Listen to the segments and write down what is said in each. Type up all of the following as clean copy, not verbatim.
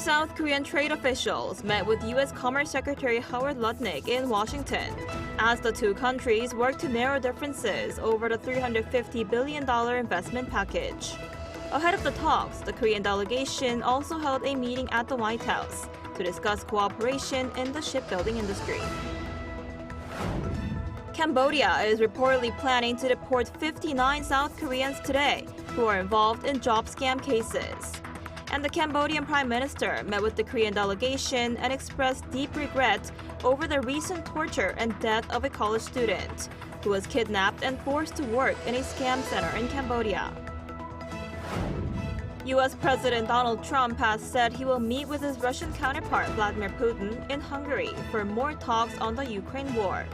South Korean trade officials met with U.S. Commerce Secretary Howard Lutnick in Washington as the two countries work to narrow differences over the $350 billion investment package. Ahead of the talks, the Korean delegation also held a meeting at the White House to discuss cooperation in the shipbuilding industry. Cambodia is reportedly planning to deport 59 South Koreans today who are involved in job scam cases. And the Cambodian Prime Minister met with the Korean delegation and expressed deep regret over the recent torture and death of a college student who was kidnapped and forced to work in a scam center in Cambodia. U.S. President Donald Trump has said he will meet with his Russian counterpart Vladimir Putin in Hungary for more talks on the Ukraine war.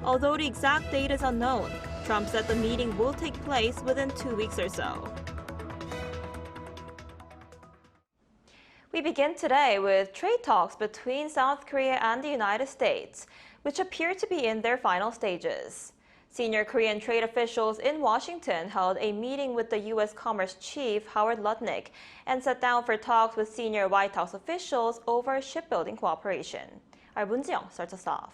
Although the exact date is unknown, Trump said the meeting will take place within 2 weeks or so. We begin today with trade talks between South Korea and the United States, which appear to be in their final stages. Senior Korean trade officials in Washington held a meeting with the U.S. Commerce Chief Howard Lutnick and sat down for talks with senior White House officials over shipbuilding cooperation. Our Moon Ji-young starts us off.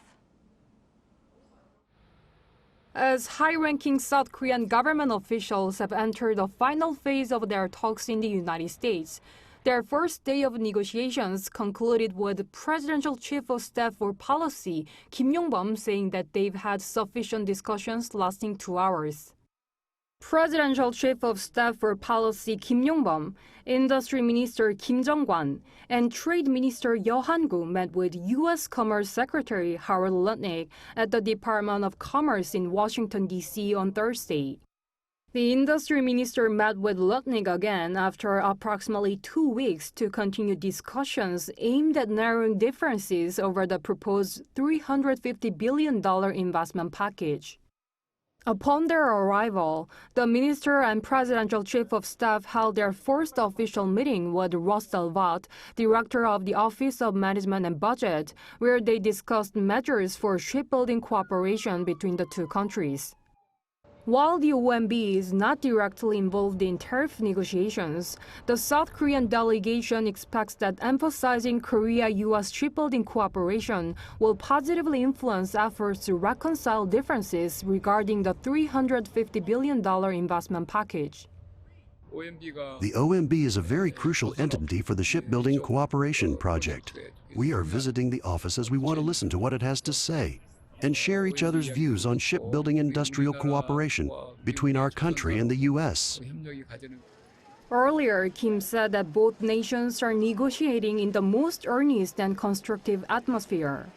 As high-ranking South Korean government officials have entered the final phase of their talks in the United States, their first day of negotiations concluded with Presidential Chief of Staff for Policy Kim Yong-bum saying that they've had sufficient discussions lasting 2 hours. Presidential Chief of Staff for Policy Kim Yong-bum, Industry Minister Kim Jong-kwan, and Trade Minister Yeo Han-gu met with U.S. Commerce Secretary Howard Lutnick at the Department of Commerce in Washington, D.C. on Thursday. The industry minister met with Lutnick again after approximately 2 weeks to continue discussions aimed at narrowing differences over the proposed $350 billion investment package. Upon their arrival, the minister and presidential chief of staff held their first official meeting with Ross Delvat, director of the Office of Management and Budget, where they discussed measures for shipbuilding cooperation between the two countries. While the OMB is not directly involved in tariff negotiations, the South Korean delegation expects that emphasizing Korea-U.S. shipbuilding cooperation will positively influence efforts to reconcile differences regarding the $350 billion investment package. The OMB is a very crucial entity for the shipbuilding cooperation project. We are visiting the office as we want to listen to what it has to say and share each other's views on shipbuilding industrial cooperation between our country and the U.S. Earlier, Kim said that both nations are negotiating in the most earnest and constructive atmosphere.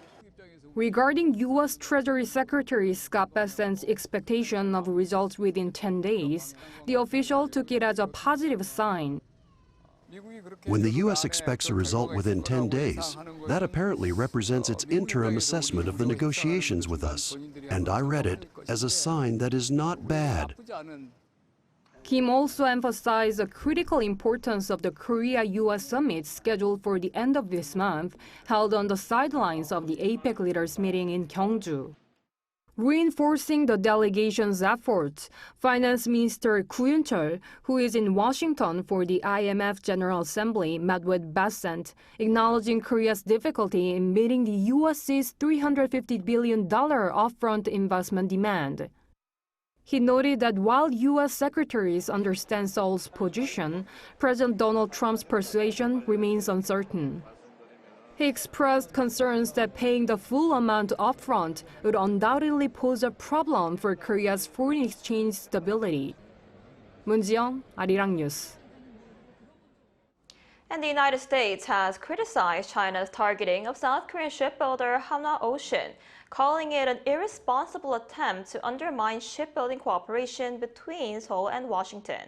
Regarding U.S. Treasury Secretary Scott Bessent's expectation of results within 10 days, the official took it as a positive sign. When the U.S. expects a result within 10 days, that apparently represents its interim assessment of the negotiations with us, and I read it as a sign that is not bad. Kim also emphasized the critical importance of the Korea-U.S. summit scheduled for the end of this month, held on the sidelines of the APEC leaders meeting in Gyeongju. Reinforcing the delegation's efforts, Finance Minister Koo Yoon-chol, who is in Washington for the IMF General Assembly, met with Bessent, acknowledging Korea's difficulty in meeting the U.S.'s $350 billion upfront investment demand. He noted that while U.S. secretaries understand Seoul's position, President Donald Trump's persuasion remains uncertain. He expressed concerns that paying the full amount upfront would undoubtedly pose a problem for Korea's foreign exchange stability. Moon Ji-young, Arirang News. And the United States has criticized China's targeting of South Korean shipbuilder Hanwha Ocean, calling it an irresponsible attempt to undermine shipbuilding cooperation between Seoul and Washington.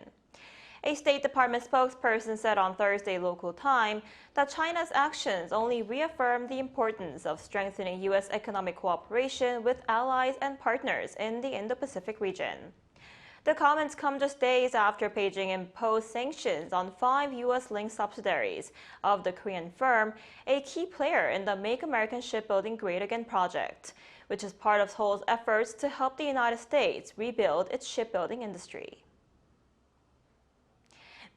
A State Department spokesperson said on Thursday local time that China's actions only reaffirm the importance of strengthening U.S. economic cooperation with allies and partners in the Indo-Pacific region. The comments come just days after Beijing imposed sanctions on 5 U.S.-linked subsidiaries of the Korean firm, a key player in the Make American Shipbuilding Great Again project, which is part of Seoul's efforts to help the United States rebuild its shipbuilding industry.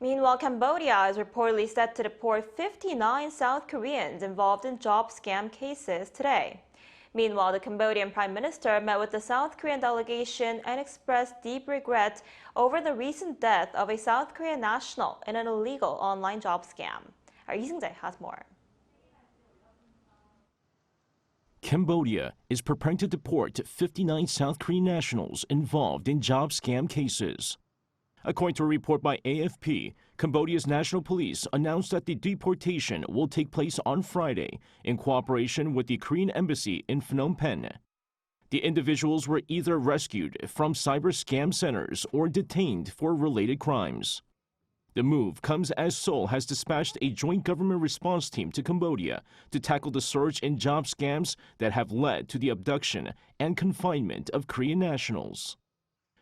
Meanwhile, Cambodia is reportedly set to deport 59 South Koreans involved in job scam cases today. Meanwhile, the Cambodian Prime Minister met with the South Korean delegation and expressed deep regret over the recent death of a South Korean national in an illegal online job scam. Our Lee Seung-jae has more. Cambodia is preparing to deport 59 South Korean nationals involved in job scam cases. According to a report by AFP, Cambodia's national police announced that the deportation will take place on Friday in cooperation with the Korean embassy in Phnom Penh. The individuals were either rescued from cyber scam centers or detained for related crimes. The move comes as Seoul has dispatched a joint government response team to Cambodia to tackle the surge in job scams that have led to the abduction and confinement of Korean nationals.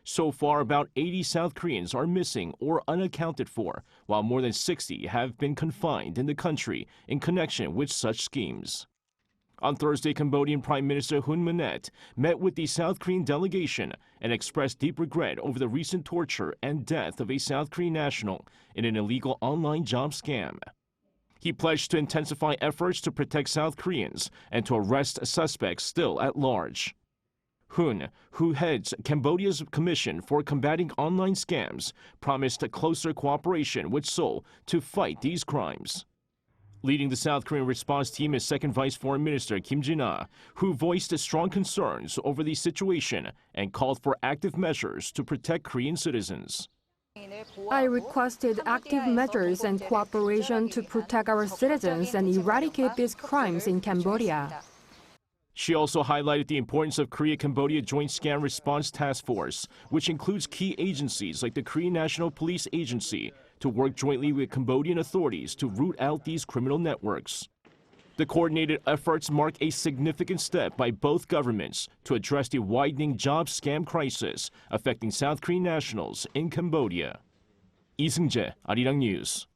So far, about 80 South Koreans are missing or unaccounted for, while more than 60 have been confined in the country in connection with such schemes. On Thursday, Cambodian Prime Minister Hun Manet met with the South Korean delegation and expressed deep regret over the recent torture and death of a South Korean national in an illegal online job scam. He pledged to intensify efforts to protect South Koreans and to arrest suspects still at large. Hun, who heads Cambodia's Commission for Combating Online Scams, promised a closer cooperation with Seoul to fight these crimes. Leading the South Korean response team is Second Vice Foreign Minister Kim Jin-ah, who voiced strong concerns over the situation and called for active measures to protect Korean citizens. I requested active measures and cooperation to protect our citizens and eradicate these crimes in Cambodia. She also highlighted the importance of Korea-Cambodia Joint Scam Response Task Force, which includes key agencies like the Korean National Police Agency, to work jointly with Cambodian authorities to root out these criminal networks. The coordinated efforts mark a significant step by both governments to address the widening job scam crisis affecting South Korean nationals in Cambodia. Lee Seung-jae, Arirang News.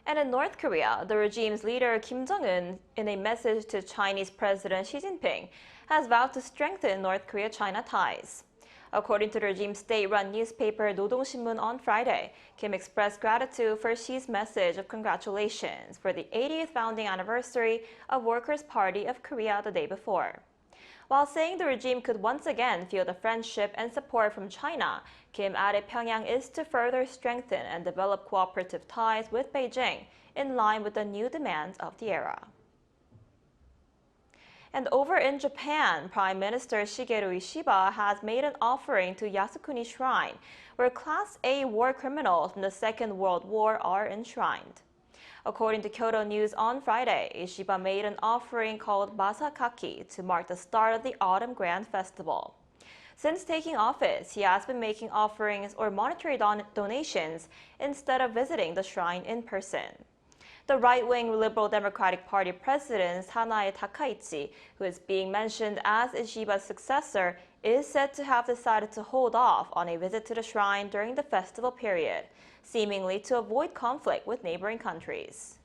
And in North Korea, the regime's leader Kim Jong-un, in a message to Chinese President Xi Jinping, has vowed to strengthen North Korea-China ties. According to the regime's state-run newspaper Nodongshinmun on Friday, Kim expressed gratitude for Xi's message of congratulations for the 80th founding anniversary of Workers' Party of Korea the day before. While saying the regime could once again feel the friendship and support from China, Kim added Pyongyang is to further strengthen and develop cooperative ties with Beijing in line with the new demands of the era. And over in Japan, Prime Minister Shigeru Ishiba has made an offering to Yasukuni Shrine, where Class A war criminals from the Second World War are enshrined. According to Kyodo News on Friday, Ishiba made an offering called Masakaki to mark the start of the Autumn Grand Festival. Since taking office, he has been making offerings or monetary donations instead of visiting the shrine in person. The right-wing Liberal Democratic Party president Sanae Takaichi, who is being mentioned as Ishiba's successor, is said to have decided to hold off on a visit to the shrine during the festival period, seemingly to avoid conflict with neighboring countries.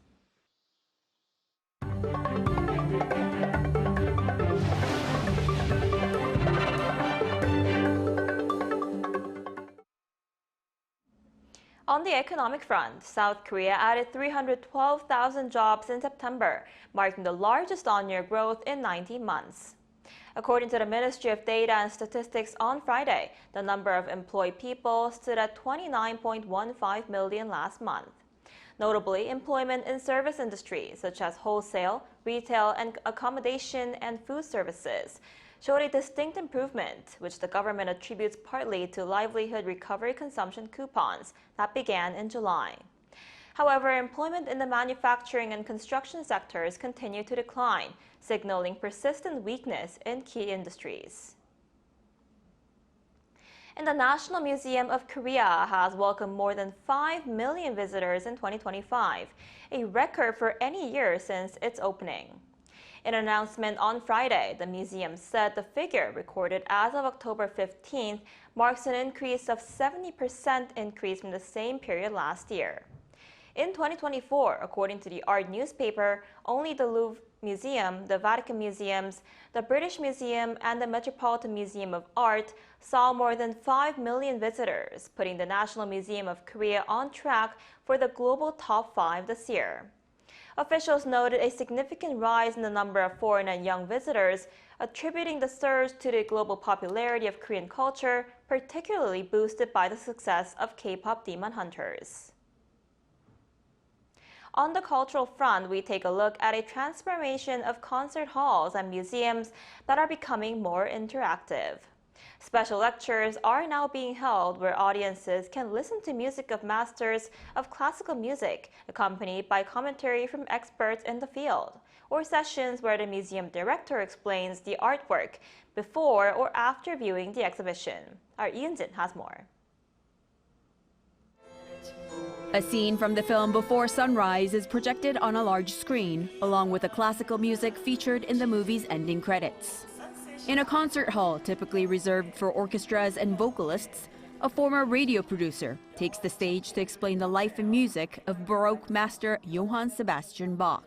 On the economic front, South Korea added 312,000 jobs in September, marking the largest on-year growth in 19 months. According to the Ministry of Data and Statistics on Friday, the number of employed people stood at 29.15 million last month. Notably, employment in service industries such as wholesale, retail, and accommodation and food services showed a distinct improvement, which the government attributes partly to livelihood recovery consumption coupons that began in July. However, employment in the manufacturing and construction sectors continued to decline, signaling persistent weakness in key industries. And the Nat'l Museum of Korea has welcomed more than 5 million visitors in 2025, a record for any year since its opening. In an announcement on Friday, the museum said the figure recorded as of October 15th marks an increase of 70% increase from the same period last year. In 2024, according to the art newspaper, only the Louvre Museum, the Vatican Museums, the British Museum, and the Metropolitan Museum of Art saw more than 5 million visitors, putting the National Museum of Korea on track for the global top 5 this year. Officials noted a significant rise in the number of foreign and young visitors, attributing the surge to the global popularity of Korean culture, particularly boosted by the success of K-pop Demon Hunters. On the cultural front, we take a look at a transformation of concert halls and museums that are becoming more interactive. Special lectures are now being held where audiences can listen to music of masters of classical music, accompanied by commentary from experts in the field, or sessions where the museum director explains the artwork before or after viewing the exhibition. Our Yunjin has more. A scene from the film Before Sunrise is projected on a large screen, along with the classical music featured in the movie's ending credits. In a concert hall typically reserved for orchestras and vocalists, a former radio producer takes the stage to explain the life and music of Baroque master Johann Sebastian Bach.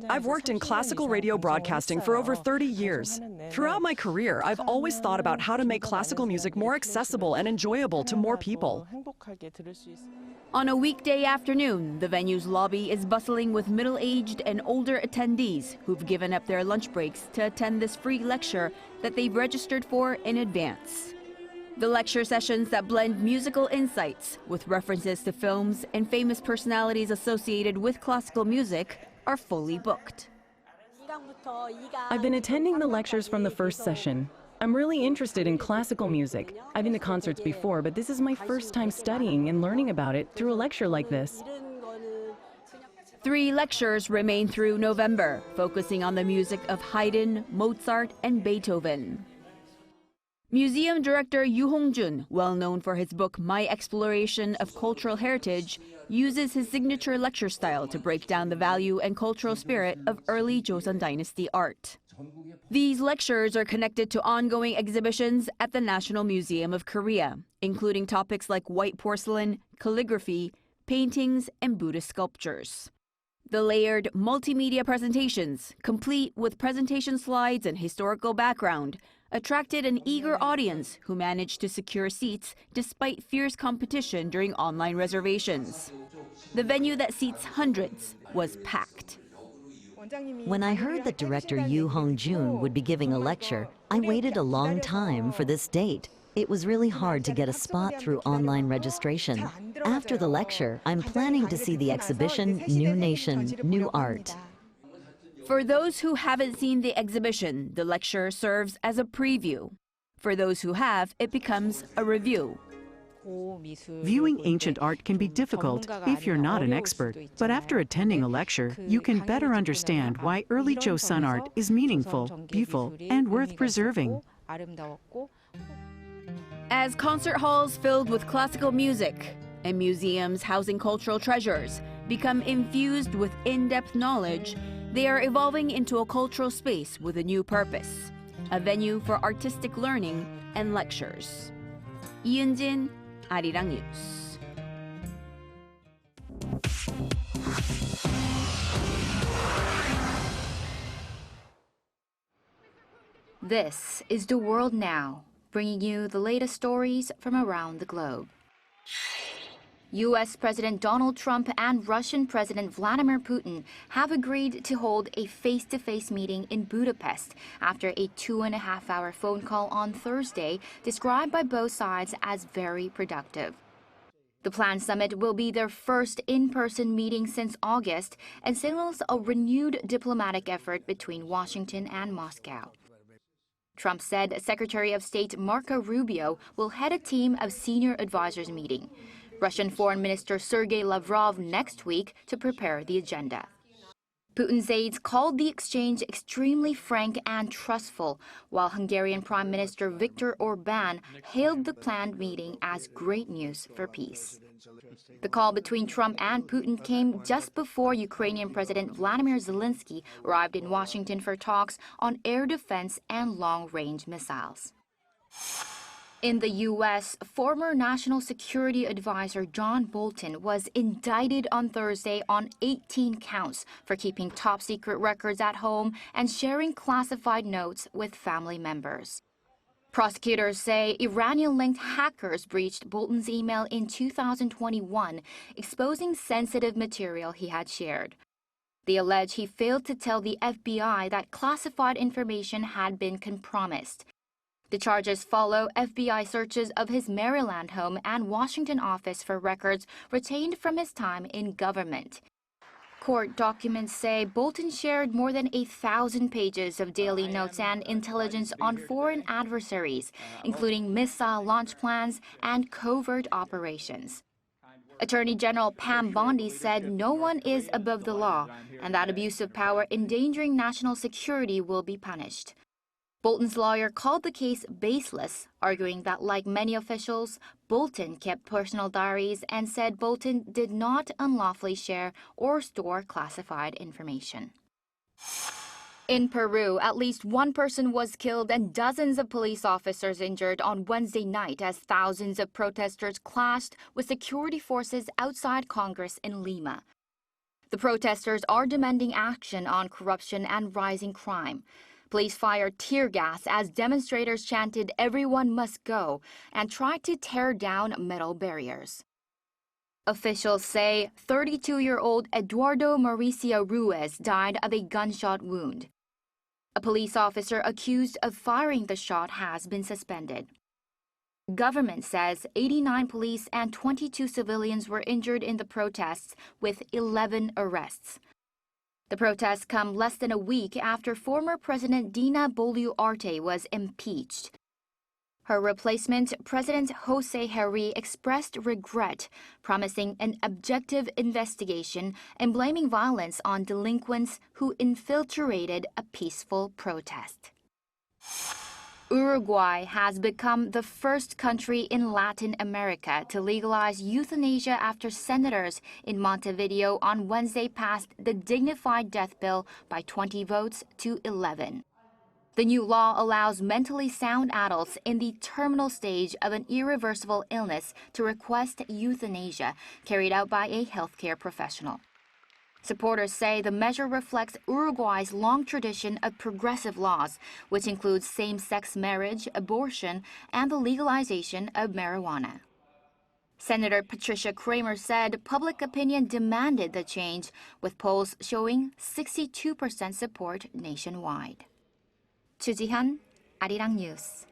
I've worked in classical radio broadcasting for over 30 years. Throughout my career, I've always thought about how to make classical music more accessible and enjoyable to more people. On a weekday afternoon, the venue's lobby is bustling with middle-aged and older attendees who've given up their lunch breaks to attend this free lecture that they've registered for in advance. The lecture sessions that blend musical insights with references to films and famous personalities associated with classical music are fully booked. I've been attending the lectures from the first session. I'm really interested in classical music. I've been to concerts before, but this is my first time studying and learning about it through a lecture like this. 3 lectures remain through November, focusing on the music of Haydn, Mozart, and Beethoven. Museum director Yoo Hong-jun, well known for his book My Exploration of Cultural Heritage, uses his signature lecture style to break down the value and cultural spirit of early Joseon Dynasty art. These lectures are connected to ongoing exhibitions at the National Museum of Korea, including topics like white porcelain, calligraphy, paintings, and Buddhist sculptures. The layered multimedia presentations, complete with presentation slides and historical background, attracted an eager audience who managed to secure seats despite fierce competition during online reservations. The venue that seats hundreds was packed. When I heard that director Yoo Hong-jun would be giving a lecture, I waited a long time for this date. It was really hard to get a spot through online registration. After the lecture, I'm planning to see the exhibition New Nation, New Art. For those who haven't seen the exhibition, the lecture serves as a preview. For those who have, it becomes a review. Viewing ancient art can be difficult if you're not an expert, but after attending a lecture, you can better understand why early Joseon art is meaningful, beautiful, and worth preserving. As concert halls filled with classical music and museums housing cultural treasures become infused with in-depth knowledge, they are evolving into a cultural space with a new purpose, a venue for artistic learning and lectures. Yunjin, Arirang News. This is The World Now, bringing you the latest stories from around the globe. U.S. President Donald Trump and Russian President Vladimir Putin have agreed to hold a face-to-face meeting in Budapest after a 2.5-hour phone call on Thursday, described by both sides as very productive. The planned summit will be their first in-person meeting since August and signals a renewed diplomatic effort between Washington and Moscow. Trump said Secretary of State Marco Rubio will head a team of senior advisors meeting Russian Foreign Minister Sergei Lavrov next week to prepare the agenda. Putin's aides called the exchange extremely frank and trustful, while Hungarian Prime Minister Viktor Orbán hailed the planned meeting as great news for peace. The call between Trump and Putin came just before Ukrainian President Vladimir Zelensky arrived in Washington for talks on air defense and long-range missiles. In the U.S., former National Security Advisor John Bolton was indicted on Thursday on 18 counts for keeping top-secret records at home and sharing classified notes with family members. Prosecutors say Iranian-linked hackers breached Bolton's email in 2021, exposing sensitive material he had shared. They allege he failed to tell the FBI that classified information had been compromised. The charges follow FBI searches of his Maryland home and Washington office for records retained from his time in government. Court documents say Bolton shared more than 1,000 pages of daily notes and intelligence on foreign adversaries, including missile launch plans and covert operations. Attorney General Pam Bondi said no one is above the law and that abuse of power endangering national security will be punished. Bolton's lawyer called the case baseless, arguing that, like many officials, Bolton kept personal diaries and said Bolton did not unlawfully share or store classified information. In Peru, at least one person was killed and dozens of police officers injured on Wednesday night as thousands of protesters clashed with security forces outside Congress in Lima. The protesters are demanding action on corruption and rising crime. Police fired tear gas as demonstrators chanted "Everyone must go" and tried to tear down metal barriers. Officials say 32-year-old Eduardo Mauricio Ruiz died of a gunshot wound. A police officer accused of firing the shot has been suspended. Government says 89 police and 22 civilians were injured in the protests, with 11 arrests. The protests come less than a week after former President Dina Boluarte was impeached. Her replacement, President Jose Herri, expressed regret, promising an objective investigation and blaming violence on delinquents who infiltrated a peaceful protest. Uruguay has become the first country in Latin America to legalize euthanasia after senators in Montevideo on Wednesday passed the dignified death bill by 20 votes to 11. The new law allows mentally sound adults in the terminal stage of an irreversible illness to request euthanasia carried out by a healthcare professional. Supporters say the measure reflects Uruguay's long tradition of progressive laws, which includes same-sex marriage, abortion, and the legalization of marijuana. Senator Patricia Kramer said public opinion demanded the change, with polls showing 62% support nationwide. Chu Ji-hyun, Arirang News.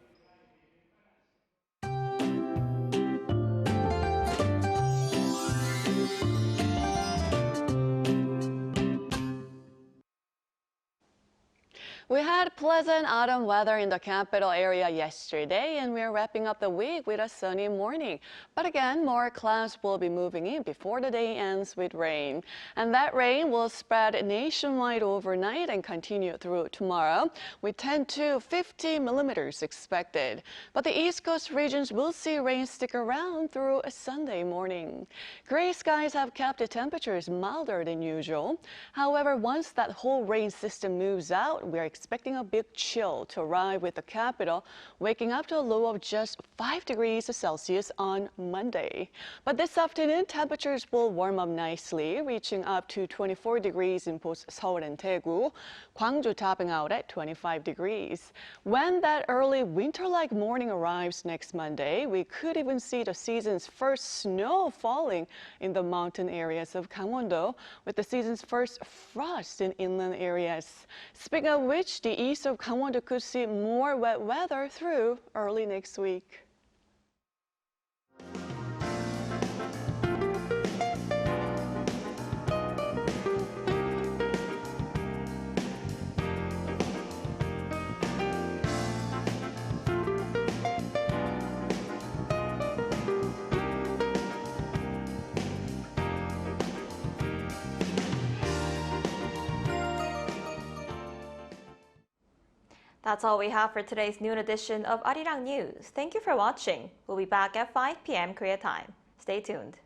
We had pleasant autumn weather in the capital area yesterday, and we're wrapping up the week with a sunny morning. But again, more clouds will be moving in before the day ends with rain. And that rain will spread nationwide overnight and continue through tomorrow, with 10 to 50 millimeters expected. But the East Coast regions will see rain stick around through a Sunday morning. Gray skies have kept the temperatures milder than usual. However, once that whole rain system moves out, we're expecting a big chill to arrive with the capital, waking up to a low of just 5 degrees Celsius on Monday. But this afternoon, temperatures will warm up nicely, reaching up to 24 degrees in both Seoul and Daegu, Gwangju topping out at 25 degrees. When that early winter-like morning arrives next Monday, we could even see the season's first snow falling in the mountain areas of Gangwon-do, with the season's first frost in inland areas. Speaking of which, the east of Gangwon-do could see more wet weather through early next week. That's all we have for today's noon edition of Arirang News. Thank you for watching. We'll be back at 5 p.m. Korea time. Stay tuned.